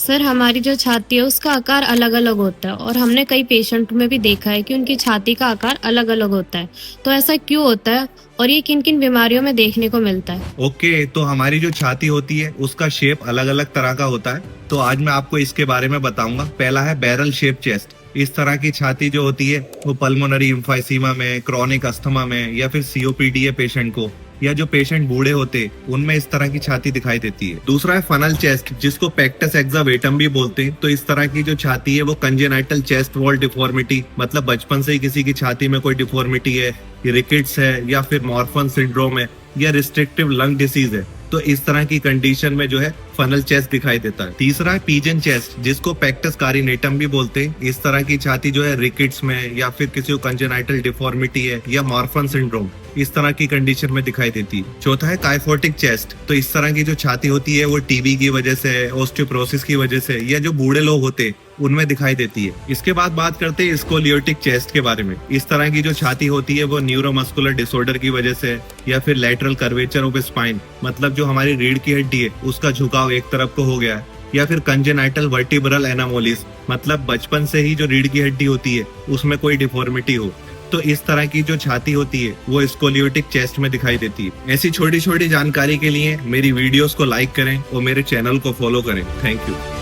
Sir हमारी जो छाती है उसका आकार अलग अलग होता है और हमने कई पेशेंट में भी देखा है कि उनकी छाती का आकार अलग अलग होता है। तो ऐसा क्यों होता है और ये किन किन बीमारियों में देखने को मिलता है? ओके, तो हमारी जो छाती होती है उसका शेप अलग अलग तरह का होता है। तो आज मैं आपको इसके बारे में बताऊंगा। पहला है बैरल शेप चेस्ट। इस तरह की छाती जो होती है वो पल्मोनरी एम्फाइसीमा में, क्रॉनिक अस्थमा में या फिर सीओपीडी है पेशेंट को, या जो पेशेंट बूढ़े होते उनमें इस तरह की छाती दिखाई देती है। दूसरा है फनल चेस्ट, जिसको पेक्टस एक्सावेटम भी बोलते हैं। तो इस तरह की जो छाती है वो कंजेनाइटल चेस्ट वॉल डिफॉर्मिटी, मतलब बचपन से ही किसी की छाती में कोई डिफॉर्मिटी है, रिकेट्स है या फिर मॉर्फन सिंड्रोम है या रिस्ट्रिक्टिव लंग डिसीज है, तो इस तरह की कंडीशन में जो है फनल चेस्ट दिखाई देता है। तीसरा है पिजन चेस्ट, जिसको पेक्टस कारिनेटम भी बोलते हैं। इस तरह की छाती जो है रिकेट्स में या फिर किसी को कंजेनाइटल डिफॉर्मिटी है या मॉर्फन सिंड्रोम, इस तरह की कंडीशन में दिखाई देती है। चौथा है काइफोटिक चेस्ट। तो इस तरह की जो छाती होती है वो टीबी की वजह से, ऑस्टियोपोरोसिस की वजह से या जो बूढ़े लोग होते उनमें दिखाई देती है। इसके बाद बात करते हैं स्कोलियोटिक चेस्ट के बारे में। इस तरह की जो छाती होती है वो न्यूरोमस्कुलर डिसऑर्डर की वजह से या फिर लैटरल कर्वेचर ऑफ स्पाइन, मतलब जो हमारी रीढ़ की हड्डी है उसका झुकाव एक तरफ को हो गया है, या फिर कंजेनाइटल वर्टिब्रल एनामोलिस, मतलब बचपन से ही जो रीढ़ की हड्डी होती है उसमें कोई डिफॉर्मिटी हो, तो इस तरह की जो छाती होती है वो स्कोलियोटिक चेस्ट में दिखाई देती है। ऐसी छोटी छोटी जानकारी के लिए मेरी वीडियोस को लाइक करें और मेरे चैनल को फॉलो करें। Thank you.